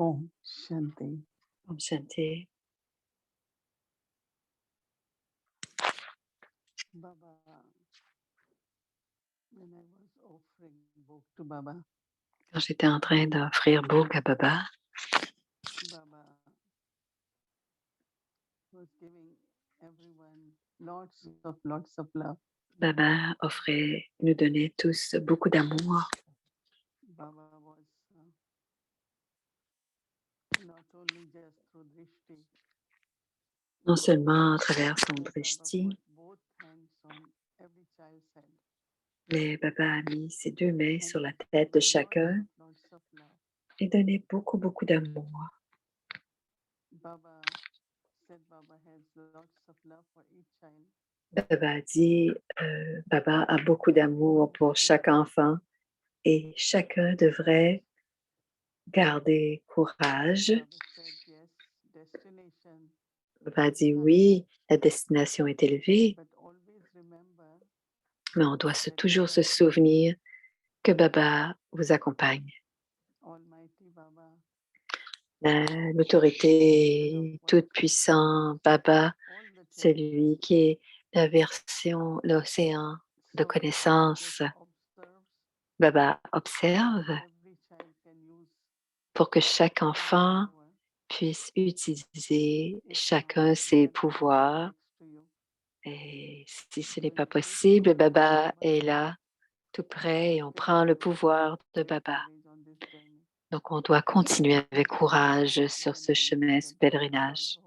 Om Shanti. Om Shanti. Baba, when I was offering book to Baba, Quand j'étais en train d'offrir Book à Baba, Baba was giving everyone lots of love. Baba nous donnait tous beaucoup d'amour. Baba was not only just through drishti, Non seulement à travers son but Baba drishti, put both hands on every child's head mais Baba a mis ses deux mains and sur la tête de gave chacun lots of love. et donnait beaucoup d'amour. Baba said Baba has lots of love for each child. Baba a dit, Baba a beaucoup d'amour pour chaque enfant et chacun devrait garder courage. Baba said yes, destination, Baba a dit, high, oui, la destination est élevée, but always remember mais on doit that toujours Baba se is with you. souvenir que Baba vous accompagne. Almighty Baba, L'autorité toute puissante, Baba, all the c'est children. lui qui est la version, l'océan de So Baba connaissances. just observes Baba observe every child can use pour que chaque their enfant power. puisse utiliser If chacun Baba ses is there pouvoirs. next to you, Et si ce so n'est you pas take possible, power of Baba Baba est là, tout près, et on prend le pouvoir de take Baba. courage on this journey. Donc, on doit continuer avec courage sur ce chemin, ce pèlerinage.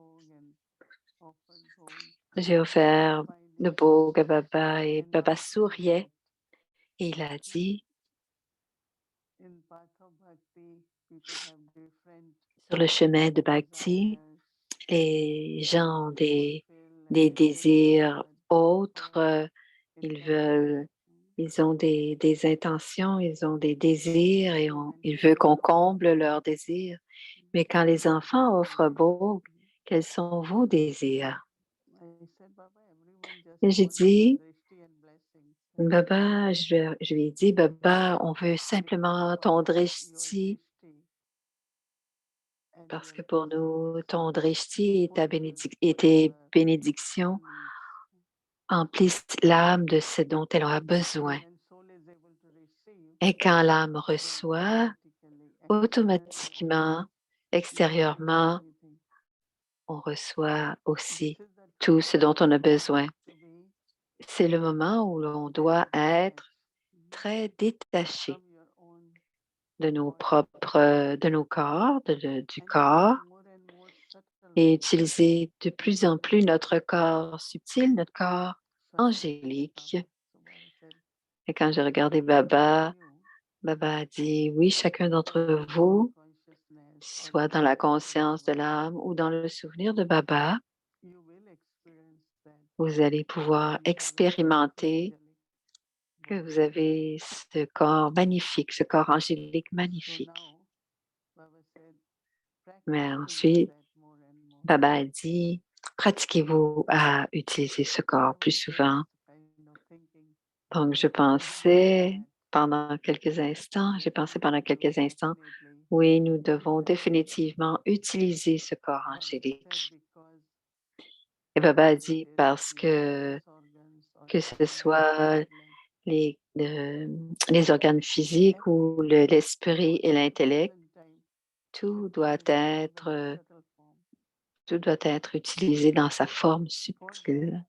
Offered home, J'ai offert le smiling, Bhoga à Baba et and Baba now feel souriait that et il a dit, in path of bhakti, people have different sur le chemin de Bhakti, desires les gens ont to fulfill and des they work désirs hard autres, for ils intention. veulent, ils ont des intentions, ils ont des désirs et So when ils veulent children qu'on offer comble both, leurs désirs. Mais quand les enfants offrent Bhoga, quels sont vos désirs? I said, Baba, everyone just Et j'ai wants your dit, drishti and blessings. Baba, je lui ai dit, Baba, on veut simplement Because ton of your drishti, drishti and parce your que pour blessings, nous, ton drishti fulfill et tes whatever bénédictions soul needs. emplissent l'âme de ce dont elle aura besoin. When soul is able to receive, Et quand l'âme then reçoit, externally automatiquement, we receive extérieurement, everything. on reçoit This aussi is the tout time ce dont on a besoin. to be C'est le moment où l'on doit detached être très détaché from your own de nos body de nos corps, du and use corps, more and more subtle et body. utiliser de plus en plus notre corps subtil, notre corps angélique. So Baba said, Et quand j'ai regardé each one of Baba, you Baba a dit, oui, chacun in the d'entre Baba vous, consciousness or the soit dans la presence of conscience de Baba, l'âme ou dans le souvenir de Baba, you will experience that vous allez pouvoir you have a beautiful expérimenter angelic que body. vous avez ce corps magnifique, ce corps angélique So magnifique. now Baba said, Mais practice to use ensuite, that more and more. Baba a dit, pratiquez-vous à utiliser ce So I corps plus was just souvent. kind of thinking, Donc, je we need pensais that. pendant quelques instants, j'ai pensé pendant quelques instants, Definitely oui, nous devons use that. définitivement utiliser ce corps Baba said angélique. because Et Baba a whatever dit, it is, parce your sense organs or que your ce mind or soit intellect, les, euh, les organes physiques ou l'esprit et every l'intellect, given time tout should be doit used in a être, very subtle form. tout doit être utilisé dans sa forme For that, subtile.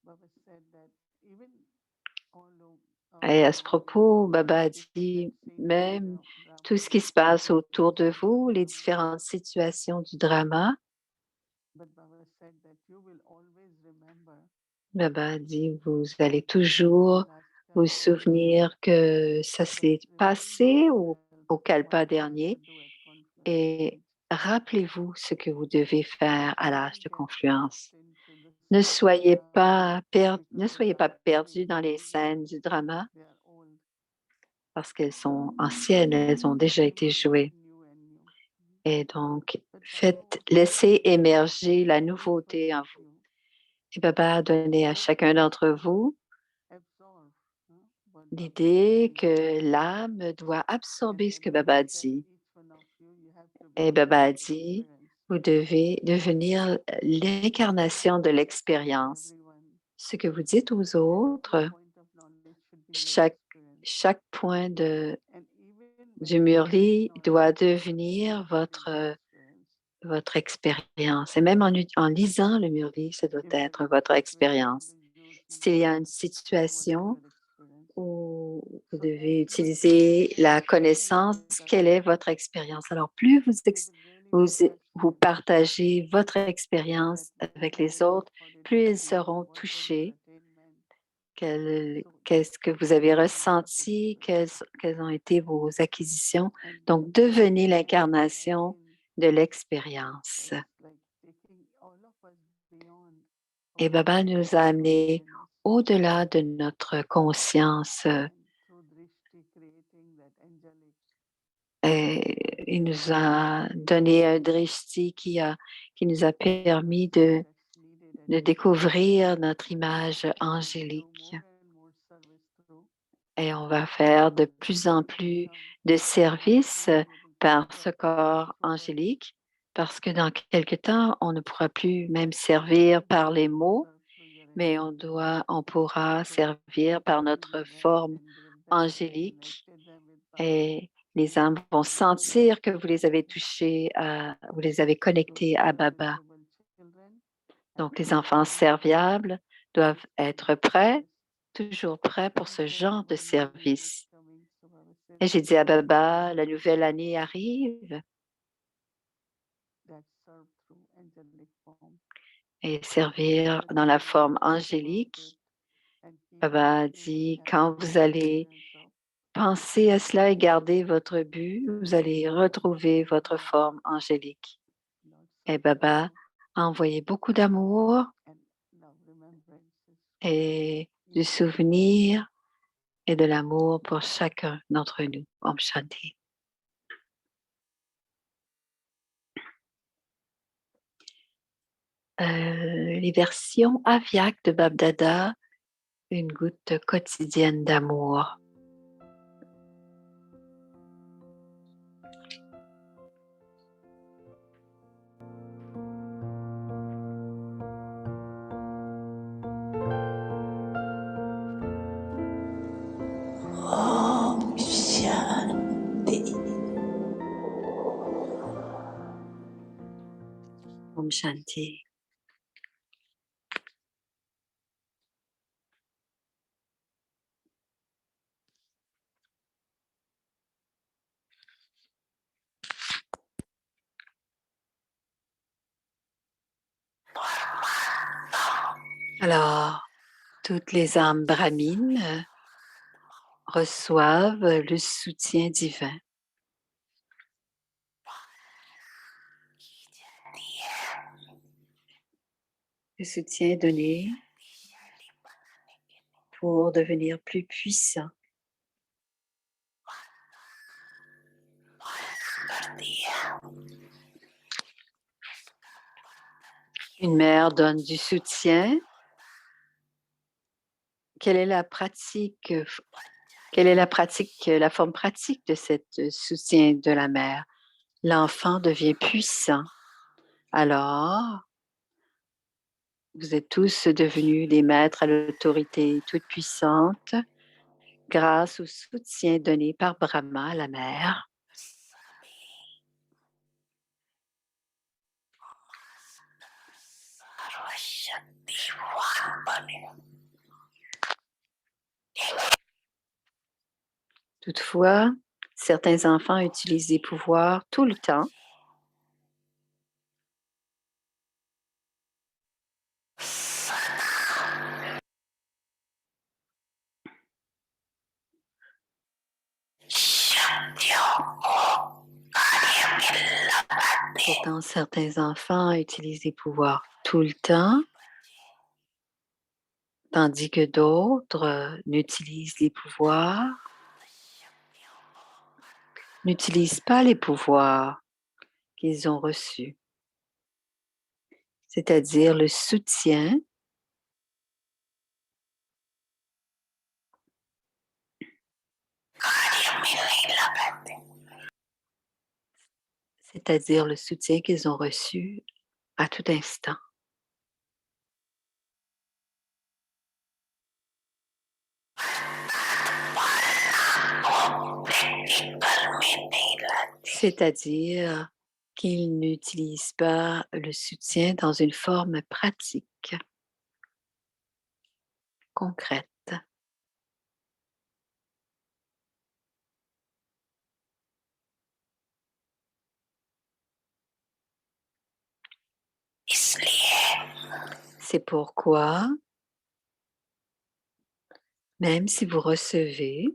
Baba said that even Et à ce around you, propos, Baba a the people that dit, see the même tout drama, ce qui se passe autour de situations of vous, les drama, différentes situations du drama, but Baba said that you will always remember Baba a dit, vous allez that this was the toujours last vous kalpa, souvenir que ça but s'est remind passé yourself au what Kalpa you have to dernier do at confluence et stage. rappelez-vous ce que vous devez faire à l'âge Don't de get lost confluence. into the drama Ne because the soyez pas dramas perdus dans les already scènes du drama they are old. parce qu'elles sont anciennes, elles ont déjà Bring été out jouées. new and new. Et donc, But Baba also laissez émerger la wants each one nouveauté en of vous. you Et Baba a donné à to chacun d'entre vous absorb what Baba is l'idée saying. que l'âme doit And absorber ce que when Baba Baba said dit. each one of you, you have to Et Baba a dit, vous devez devenir l'incarnation de l'expérience. Ce que vous dites aux autres, chaque point du Murli doit devenir votre expérience. Et même en lisant le Murli, ça doit être votre expérience. S'il y a une situation où vous devez utiliser la connaissance, quelle est votre expérience? Alors, plus vous partagez votre expérience avec les autres, plus ils seront touchés. Qu'est-ce que vous avez ressenti? Quelles ont été vos acquisitions? Donc, devenez l'incarnation de l'expérience. Et Baba nous a amenés au-delà de notre conscience. Et il nous a donné un drishti qui nous a permis de découvrir notre image angélique. Et on va faire de plus en plus de services par ce corps angélique, parce que dans quelque temps, on ne pourra plus même servir par les mots, mais on pourra servir par notre forme angélique et les âmes vont sentir que vous les avez touchés, vous les avez connectés à Baba. Donc, les enfants serviables doivent être prêts, toujours prêts pour ce genre de service. Et j'ai dit à Baba, la nouvelle année arrive. Et servir dans la forme angélique. Baba a dit, quand vous allez penser à cela et garder votre but, vous allez retrouver votre forme angélique. Et Baba a envoyé beaucoup d'amour et du souvenir et de l'amour pour chacun d'entre nous. Om Shanti. Les versions Aviak de Babdada, une goutte quotidienne d'amour. Om Shanti. Om Shanti. Alors, toutes les âmes brahmines reçoivent le soutien divin. Le soutien donné pour devenir plus puissant. Une mère donne du soutien. Quelle est la forme pratique de ce soutien de la mère? L'enfant devient puissant. Alors, vous êtes tous devenus des maîtres à l'autorité toute puissante grâce au soutien donné par Brahma à la mère. Toutefois, certains enfants utilisent des pouvoirs tout le temps. Pourtant, certains enfants utilisent des pouvoirs tout le temps, tandis que d'autres n'utilisent pas les pouvoirs qu'ils ont reçus, c'est-à-dire le soutien c'est-à-dire le soutien qu'ils ont reçu à tout instant. C'est-à-dire qu'ils n'utilisent pas le soutien dans une forme pratique, concrète. C'est pourquoi, même si vous recevez,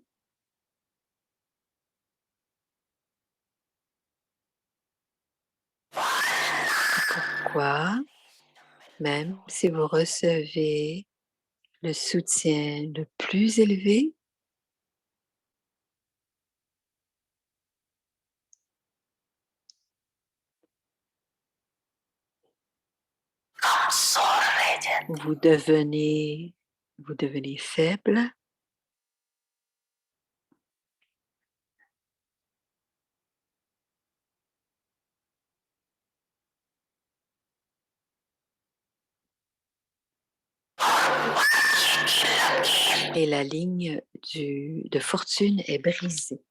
même si vous recevez le soutien le plus élevé, vous devenez faible. Et la ligne de fortune est brisée.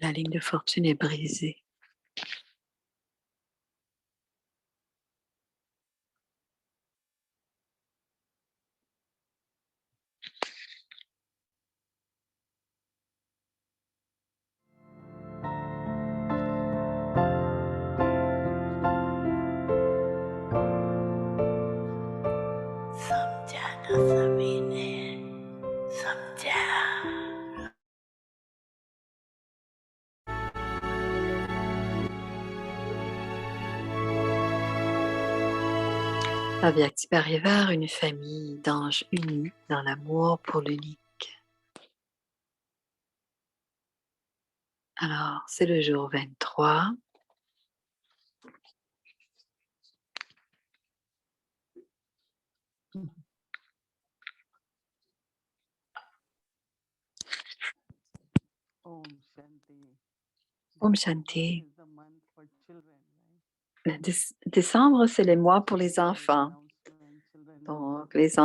La ligne de fortune est brisée. Avyakti Parivar, une famille d'anges unis dans l'amour pour l'unique. Alors, c'est le jour 23. Om Shanti. Om December Shanti. is the month for children, right? Décembre, c'est le mois pour les enfants. Children Donc, les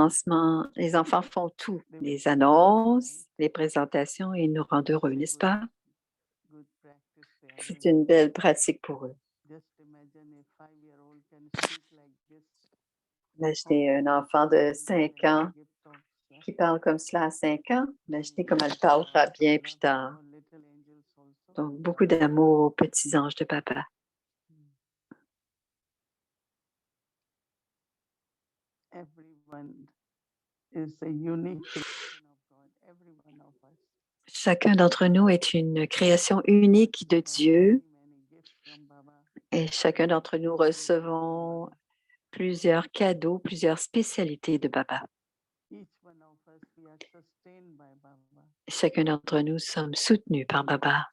enfants font tout, les annonces, les présentations et ils nous rendent heureux, n'est-ce pas? good practice they are C'est doing. une belle pratique pour eux. Just imagine a 5-year-old can speak like this. Imaginez un enfant de 5 ans qui parle comme cela à 5 ans. Imaginez comme elle parlera bien plus tard. Donc, beaucoup d'amour aux petits anges de papa. Everyone is a unique creation of God, every one of us. Chacun d'entre nous est une création unique de Dieu et chacun d'entre nous recevons plusieurs cadeaux, plusieurs spécialités de Baba. Chacun d'entre nous sommes soutenus par Baba.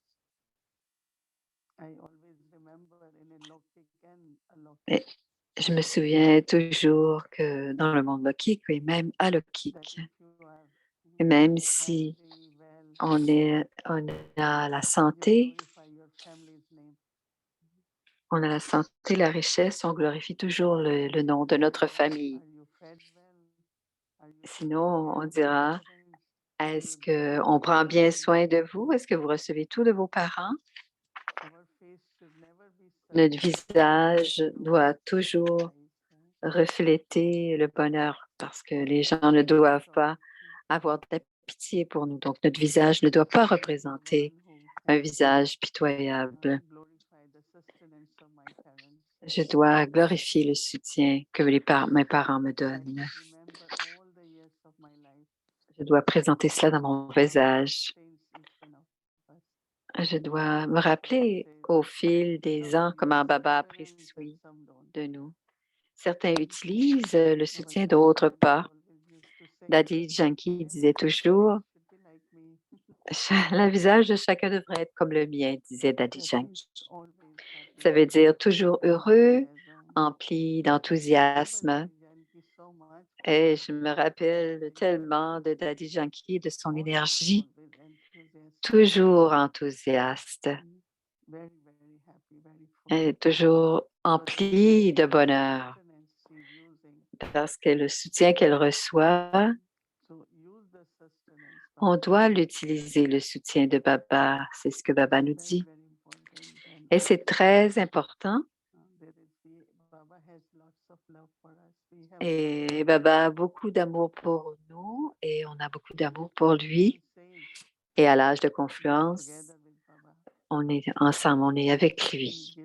Et je me souviens toujours que dans le monde Lokik et même à Lokik, et même si on a la santé, la richesse, on glorifie toujours le nom de notre famille. Sinon, on dira, est-ce qu'on prend bien soin de vous? Est-ce que vous recevez tout de vos parents? Notre visage doit toujours refléter le bonheur parce que les gens ne doivent pas avoir de la pitié pour nous. Donc, notre visage ne doit pas représenter un visage pitoyable. Je dois glorifier le soutien que mes parents me donnent. Je dois présenter cela dans mon visage. Je dois me rappeler au fil des ans comment Baba a pris soin de nous. Certains utilisent le soutien, d'autres pas. Daddy Janki disait toujours, le visage de chacun devrait être comme le mien, disait Daddy Janki. Ça veut dire toujours heureux, empli d'enthousiasme, Et je me rappelle tellement de Daddy Yankee et de son énergie, toujours enthousiaste et toujours emplie de bonheur parce que le soutien qu'elle reçoit, on doit l'utiliser, le soutien de Baba. C'est ce que Baba nous dit. Et c'est très important. Et Baba a beaucoup d'amour pour nous et on a beaucoup d'amour pour lui. Et à l'âge de confluence, on est ensemble, on est avec lui.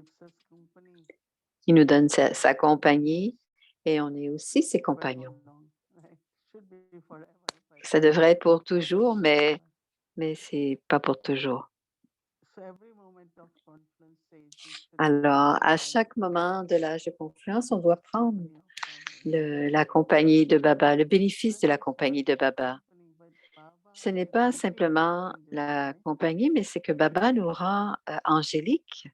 Il nous donne sa compagnie et on est aussi ses compagnons. Ça devrait être pour toujours, mais c'est pas pour toujours. Alors, à chaque moment de l'âge de confluence, on doit prendre la compagnie de Baba, le bénéfice de la compagnie de Baba. Ce n'est pas simplement la compagnie, mais c'est que Baba nous rend angéliques.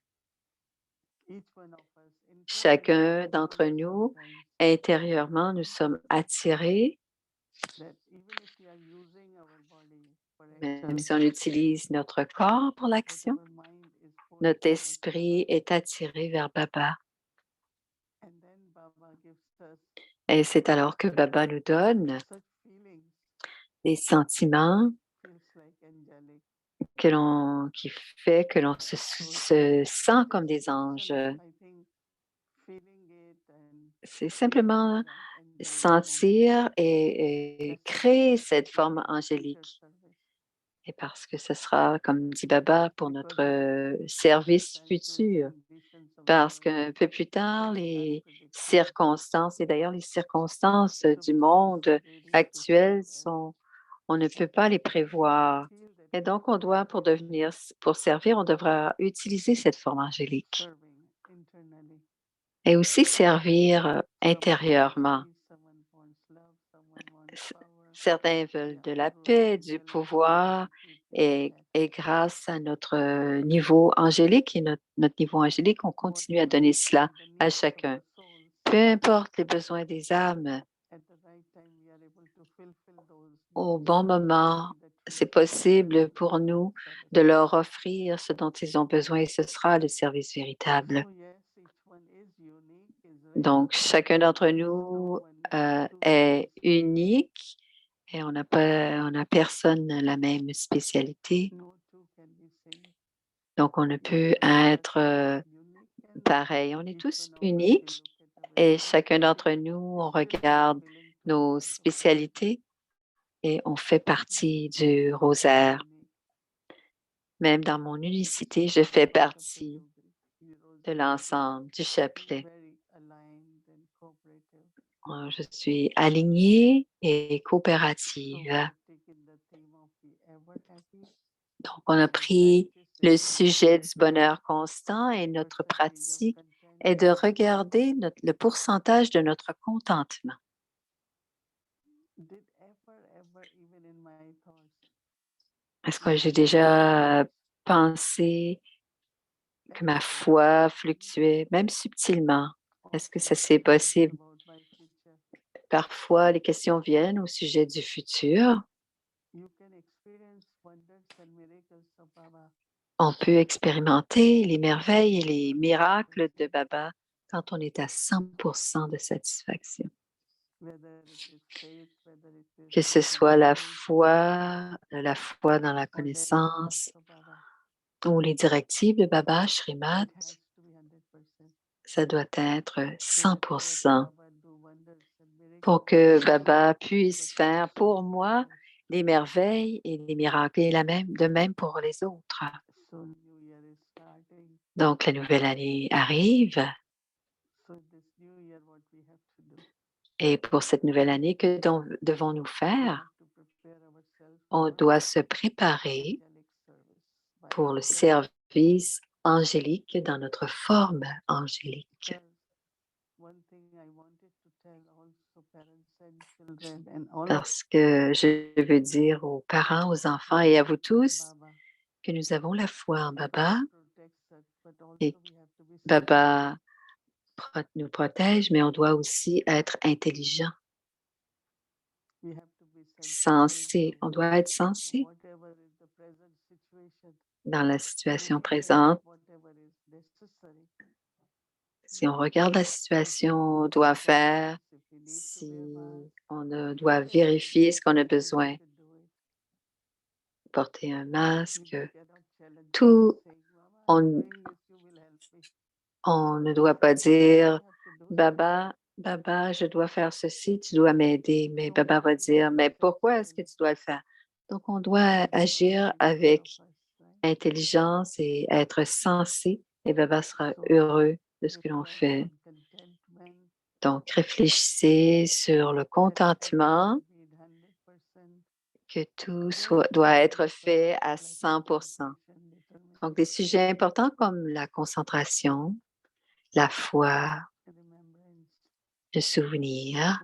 Chacun d'entre nous, intérieurement, nous sommes attirés, même si on utilise notre corps pour l'action, notre esprit est attiré vers Baba. Et c'est alors que Baba nous donne des sentiments qui fait que l'on se sent comme des anges. C'est simplement sentir et créer cette forme angélique. Et parce que ce sera, comme dit Baba, pour notre service futur. Parce qu'un peu plus tard, les circonstances, et d'ailleurs les circonstances du monde actuel on ne peut pas les prévoir. Et donc, on doit, pour servir, on devra utiliser cette forme angélique. Et aussi servir intérieurement. Certains veulent de la paix, du pouvoir, et grâce à notre niveau angélique et notre niveau angélique, on continue à donner cela à chacun. Peu importe les besoins des âmes, au bon moment, c'est possible pour nous de leur offrir ce dont ils ont besoin et ce sera le service véritable. Donc, chacun d'entre nous est unique et on n'a personne la même spécialité. Donc, on ne peut être pareil. On est tous uniques et chacun d'entre nous, on regarde nos spécialités et on fait partie du rosaire. Même dans mon unicité, je fais partie de l'ensemble du chapelet. Je suis alignée et coopérative. Donc, on a pris le sujet du bonheur constant et notre pratique est de regarder le pourcentage de notre contentement. Est-ce que j'ai déjà pensé que ma foi fluctuait, même subtilement? Est-ce que ça c'est possible? Parfois, les questions viennent au sujet du futur. On peut expérimenter les merveilles et les miracles de Baba quand on est à 100% de satisfaction. Que ce soit la foi dans la connaissance ou les directives de Baba, Shrimad, ça doit être 100% pour que Baba puisse faire pour moi des merveilles et des miracles et de même pour les autres. Donc, la nouvelle année arrive. Et pour cette nouvelle année, que devons-nous faire? On doit se préparer pour le service angélique dans notre forme angélique. Parce que je veux dire aux parents, aux enfants et à vous tous que nous avons la foi en Baba et Baba nous protège, mais on doit aussi être intelligent. sensé. On doit être sensé whatever is the present situation, dans la and situation look at présente. whatever is necessary. Si on regarde la situation, on doit faire, If we need to si wear mask, on doit vérifier ce qu'on a besoin, to do it. porter un masque, We cannot challenge tout, saying, Mama, I'm on, doing this, you will help me. on ne doit pas dire, You have to do Baba, Baba, je dois faire ceci, tu dois m'aider. Mais Baba va dire, mais pourquoi est-ce que tu dois le faire? Donc, on doit agir avec intelligence et être sensé, et Baba sera heureux de ce que l'on fait. Donc, réfléchissez sur le contentement, que tout doit être fait à 100%. Donc, des sujets importants comme la concentration, la foi, le souvenir.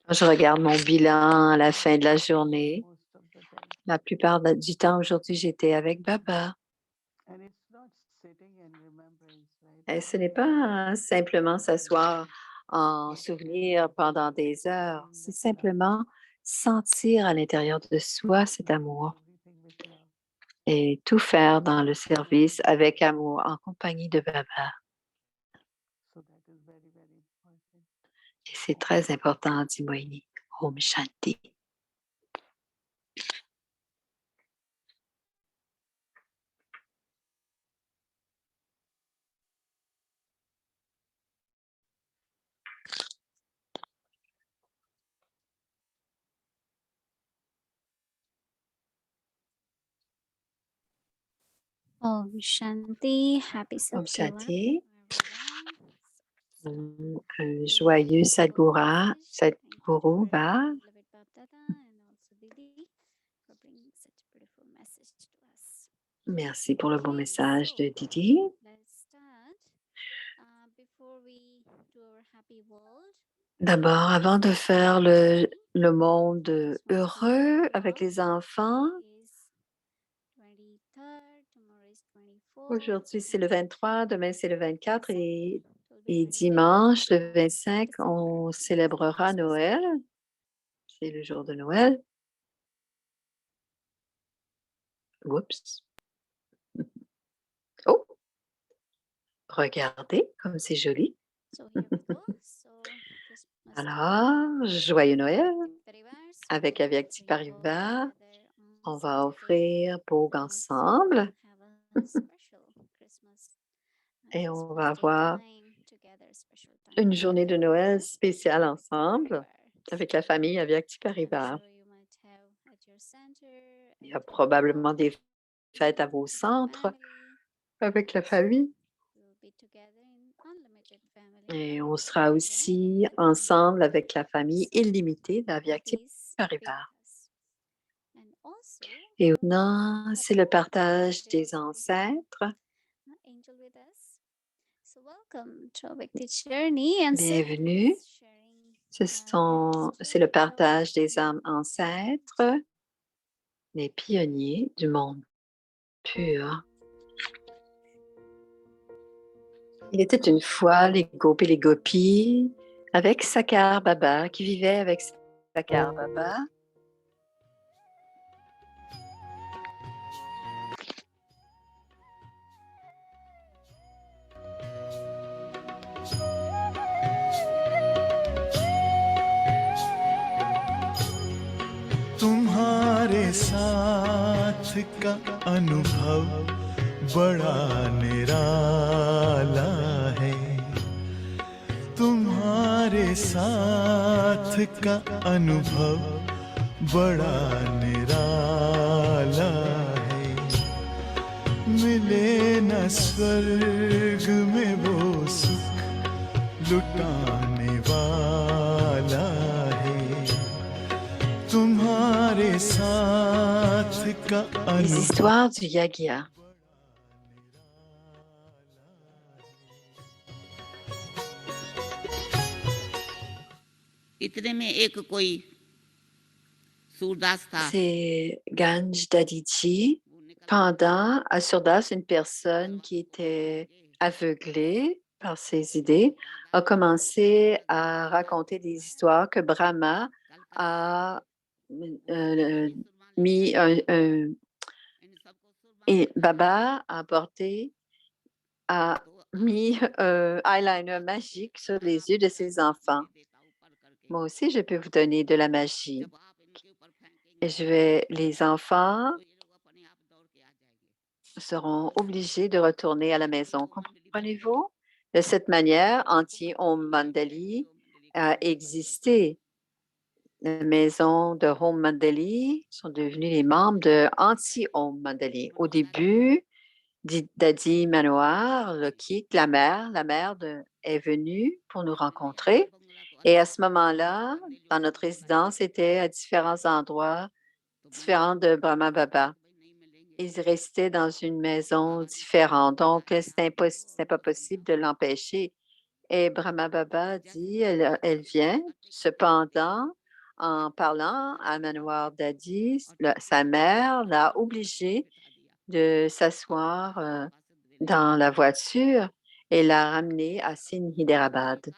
Quand je regarde mon bilan à la fin de la journée, la plupart du temps aujourd'hui, j'étais avec Baba. Et ce n'est pas simplement s'asseoir en souvenir pendant des heures, c'est simplement sentir à l'intérieur de soi cet amour et tout faire dans le service avec amour en compagnie de Baba. Et c'est très important, dit Moini. Om Shanti. Om Shanti, happy Om Sadguru, Shanti. everyone. Un joyeux Sadguru, Sadguru va. Beloved Bab Dada and also Didi for bringing such a beautiful message to us. Merci pour le beau Okay, message so de Didi. let's start. Before we do our happy world, D'abord, avant de faire le monde just want to heureux let you avec know les enfants, is 23rd, tomorrow is 24th. aujourd'hui c'est le 23, demain c'est le 24 et, It will be 25th. dimanche le 25, on célébrera Noël. C'est le jour de Noël. Oups. Oh, regardez comme c'est joli. So here we go. So Christmas Alors, joyeux Noël Paribars, avec we Avyakti bring both Parivar. together On on va Saturday offrir Bog and also ensemble have a special Christmas et on Christmas va day avoir time together, special time une with journée de family, Noël yeah? spéciale ensemble Paribars. avec la famille Avyakti I'm Parivar. sure you might have at your center, Il y a at your probablement des home, fêtes à vos with your centres family. avec la So famille. we'll be together in unlimited family Et love on with sera Parivar aussi and ensemble avec la famille so illimitée d'Avyakti please be with Parivar. us. And also, Et for maintenant, c'est le partage des ancêtres. Angel with us. So welcome to Avyakti Journey and Bienvenue. sharing C'est le partage des âmes ancêtres, les pionniers du monde pur. Il était une fois les gopis et les gopis avec Sakar Baba qui vivaient avec Sakar Baba. तुम्हारे साथ का अनुभव बड़ा निराला है। तुम्हारे साथ का अनुभव बड़ा निराला है। मिले न स्वर्ग में वो सुख लुटाने वाला है। तुम्हारे साथ का Les histoires du Yagya. इतने में एक कोई सूरदास था। C'est Ganj Dadiji. Pendant à Surdas, une personne qui était aveuglée par ses idées, a commencé à raconter des histoires que Brahma a mis et Baba a mis un eyeliner magique sur les yeux de ses enfants. Moi aussi, je peux vous donner de la magie. Et les enfants seront obligés de retourner à la maison. Comprenez-vous? De cette manière, Anti-Om Mandali a existé. Les maisons de Om Mandali sont devenues les membres de Anti-Om Mandali. Au début, Dadi Manoir, la mère est venue pour nous rencontrer. Et à ce moment-là, dans notre résidence, c'était à différents endroits, différents de Brahma Baba. Ils restaient dans une maison différente. Donc, c'était pas possible de l'empêcher. Et Brahma Baba dit, elle vient. Cependant, en parlant à Manoir Dadi, sa mère l'a obligée de s'asseoir dans la voiture et l'a ramenée à Sindh Hyderabad.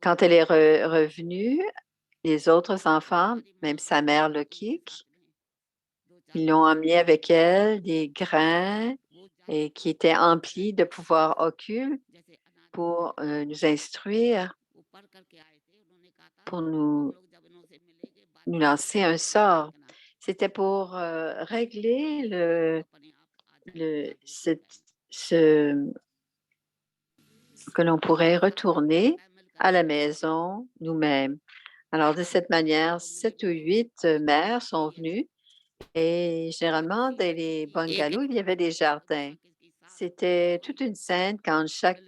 Quand elle est revenue, les autres enfants, même sa mère Lokik, ils l'ont emmené avec elle des grains et qui étaient emplis de pouvoirs occultes pour nous instruire, pour nous lancer un sort. C'était pour régler que l'on pourrait retourner à la maison nous-mêmes. Alors, de cette manière, 7 ou 8 mères sont venues et généralement, dans les bungalows, il y avait des jardins. C'était toute une scène quand chaque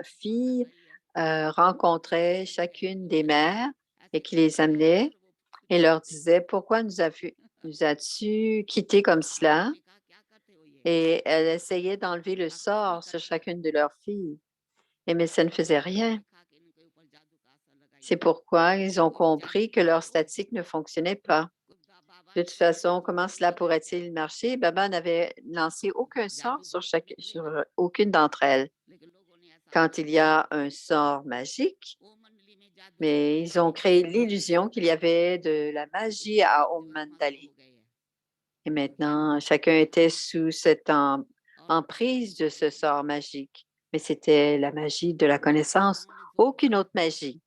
fille rencontrait chacune des mères et qui les amenait et leur disait pourquoi nous as-tu quitté comme cela? Et elle essayait d'enlever le sort sur chacune de leurs filles. Mais ça ne faisait rien. C'est pourquoi ils ont compris que leur statique ne fonctionnait pas. De toute façon, comment cela pourrait-il marcher? Baba n'avait lancé aucun sort sur aucune d'entre elles. Quand il y a un sort magique, mais ils ont créé l'illusion qu'il y avait de la magie à Om Mandali. Et maintenant, chacun était sous cette emprise de ce sort magique. Mais c'était la magie de la connaissance, aucune autre magie.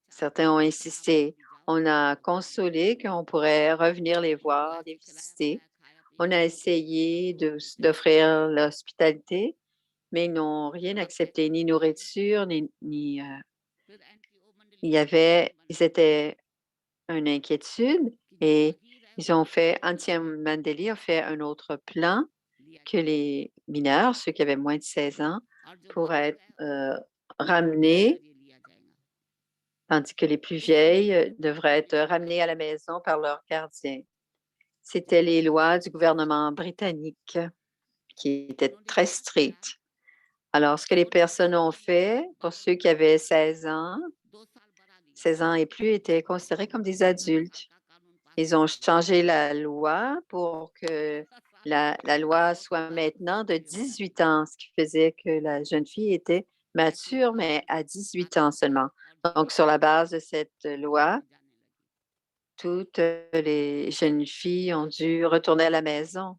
Certains ont insisté. On a consolé qu'on pourrait revenir les voir, les visiter. On a essayé d'offrir l'hospitalité, mais ils n'ont rien accepté, ni nourriture, ils étaient une inquiétude et Antiam Mandeli a fait un autre plan que les mineurs, ceux qui avaient moins de 16 ans, pourraient être ramenés, tandis que les plus vieilles devraient être ramenées à la maison par leur gardien. C'était les lois du gouvernement britannique qui étaient très strictes. Alors, ce que les personnes ont fait, pour ceux qui avaient 16 ans et plus, étaient considérés comme des adultes. Ils ont changé la loi pour que la loi soit maintenant de 18 ans, ce qui faisait que la jeune fille était mature, mais à 18 ans seulement. Donc, sur la base de cette loi, toutes les jeunes filles ont dû retourner à la maison.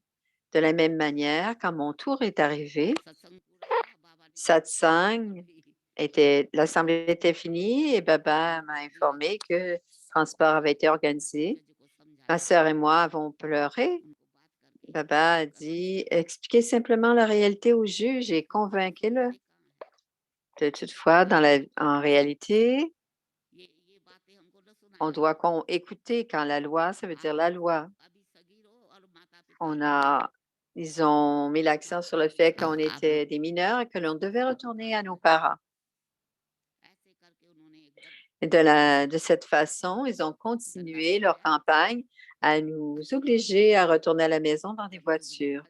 De la même manière, quand mon tour est arrivé, l'assemblée était finie et Baba m'a informé que le transport avait été organisé. Ma sœur et moi avons pleuré. Baba a dit, expliquez simplement la réalité au juge et convainquez-le. Toutefois, en réalité, on doit écouter quand la loi, ça veut dire la loi. Ils ont mis l'accent sur le fait qu'on était des mineurs et que l'on devait retourner à nos parents. Et de cette façon, ils ont continué leur campagne à nous obliger à retourner à la maison dans des voitures.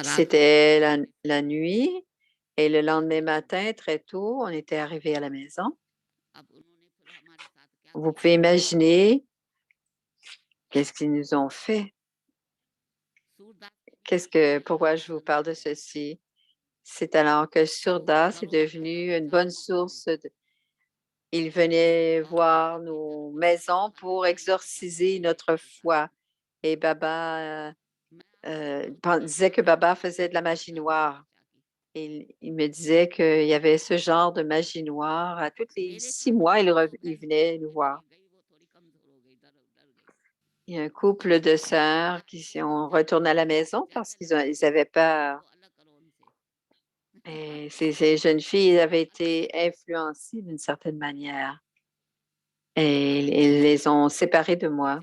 C'était la nuit et le lendemain matin, très tôt, on était arrivé à la maison. Vous pouvez imaginer Qu'est-ce qu'ils nous ont fait? Pourquoi je vous parle de ceci? C'est alors que Surdas est devenu une bonne source. Il venait voir nos maisons pour exorciser notre foi. Et Baba disait que Baba faisait de la magie noire. Il me disait qu'il y avait ce genre de magie noire. À tous les 6 mois, il venait nous voir. Il y a un couple de sœurs qui sont retournées à la maison parce qu'ils avaient peur. Et ces jeunes filles avaient été influencées d'une certaine manière. Et ils les ont séparées de moi.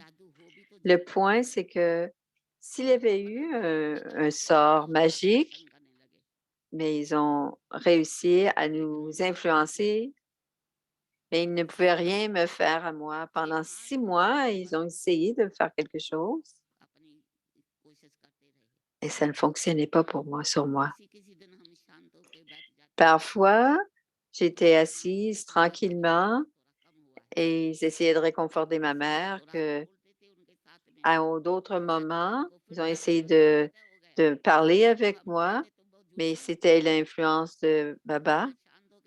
Le point, c'est que s'il y avait eu un sort magique, mais ils ont réussi à nous influencer, mais ils ne pouvaient rien me faire à moi. Pendant 6 mois, ils ont essayé de faire quelque chose et ça ne fonctionnait pas pour moi, sur moi. Parfois, j'étais assise tranquillement et ils essayaient de réconforter ma mère à d'autres moments, ils ont essayé de parler avec moi, mais c'était l'influence de Baba.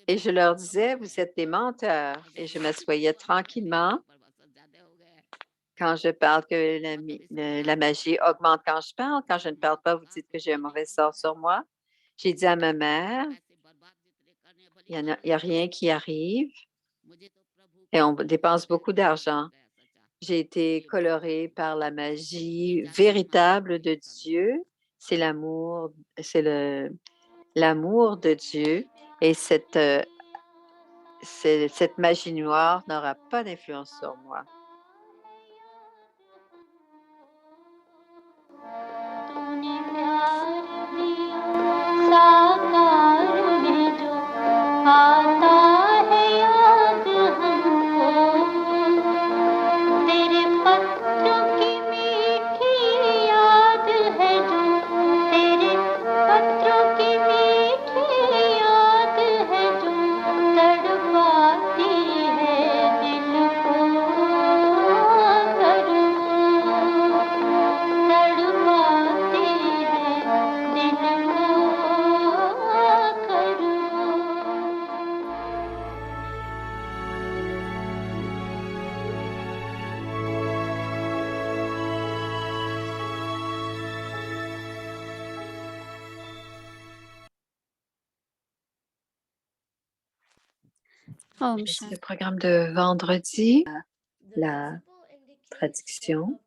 Et je leur disais, vous êtes des menteurs. Et je m'assoyais tranquillement. Quand je parle que la magie augmente quand je parle, quand je ne parle pas, vous dites que j'ai un mauvais sort sur moi. J'ai dit à ma mère, il n'y a rien qui arrive et on dépense beaucoup d'argent. J'ai été colorée par la magie véritable de Dieu. C'est l'amour de Dieu. Et cette magie noire n'aura pas d'influence sur moi. Om C'est le Shanti. programme de vendredi, la traduction.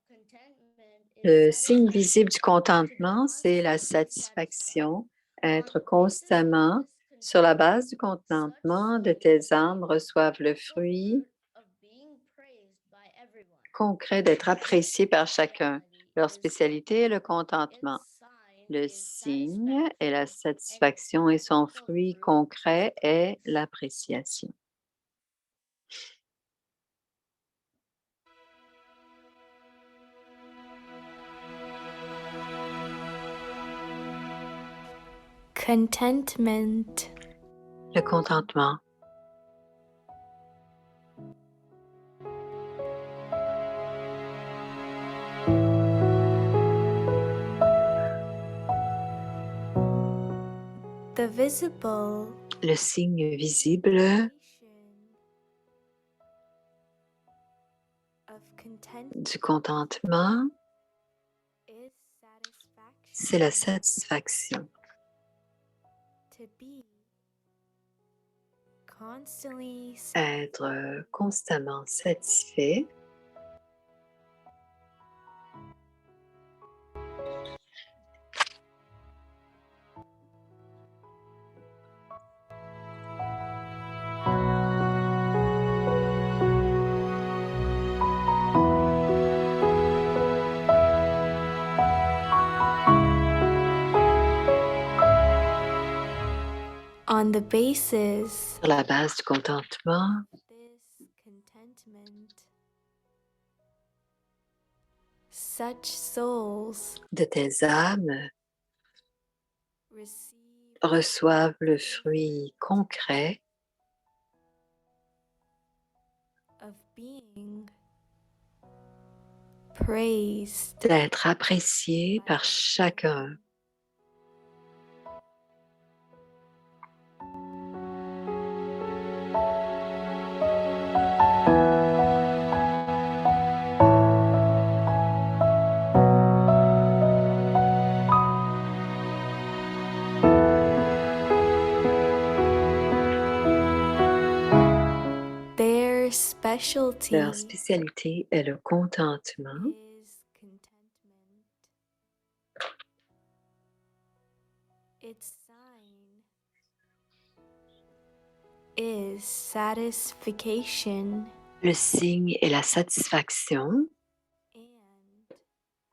Le signe visible du contentement, c'est la satisfaction, être constamment sur la base du contentement de tes âmes reçoivent le fruit concret d'être apprécié par chacun. Leur spécialité est le contentement. Le signe est la satisfaction et son fruit concret est l'appréciation. Contentment. Le contentement. The visible. Le signe visible Of content du contentement, is satisfaction. c'est la satisfaction. To be constantly Être constamment satisfait. on the basis Sur la base du contentement, this contentment. Such souls de tes âmes receive reçoivent le fruit concret of being praised. d'être apprécié par chacun. Their specialty Leur spécialité est le contentement. is contentment. Its sign is satisfaction Le signe est la satisfaction and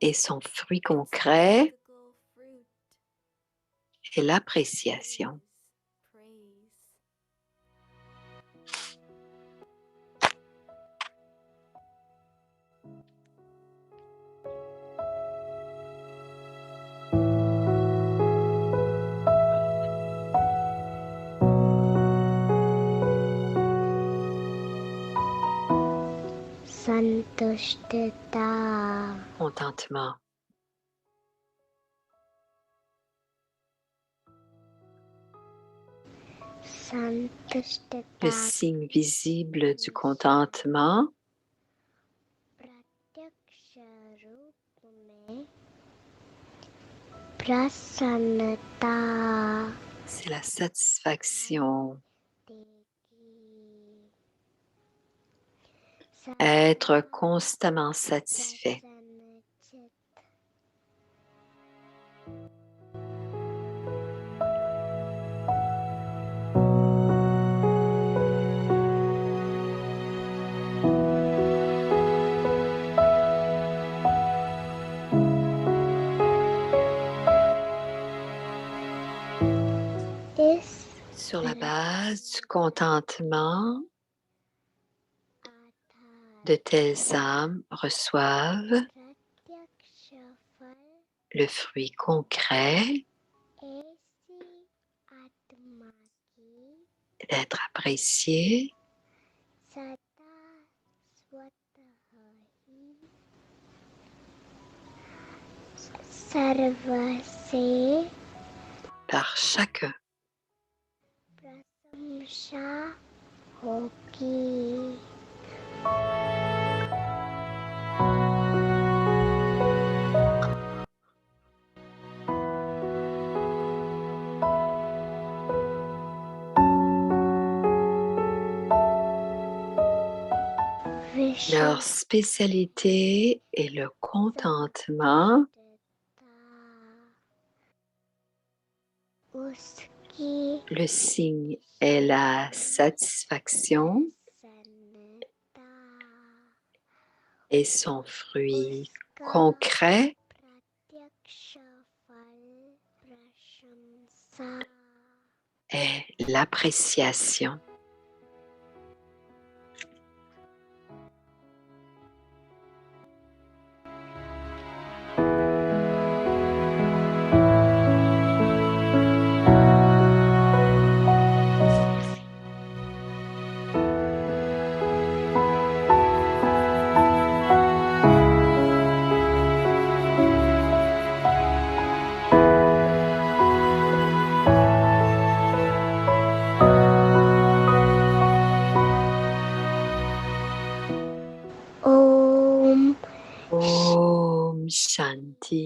et son fruit its concret physical fruit est l'appréciation. is praise. संतुष्टता Contentement. संतुष्टता Le signe visible du contentement प्रत्यक्ष रूप में प्रसन्नता c'est la satisfaction. देगी Être constamment satisfait. प्रसन्नचित इस Sur la base du contentement, आधार de telles âmes reçoivent प्रत्यक्ष फल le fruit concret ऐसी आत्मा की d'être apprécié सदा स्वतः ही सर्व से par chacun. प्रशंसा होगी Leur spécialité est le contentement. उसकी Le signe est la satisfaction प्रसन्नता et son fruit उसका concret प्रत्यक्ष फल प्रशंसा est l'appréciation. ओम Om Shanti.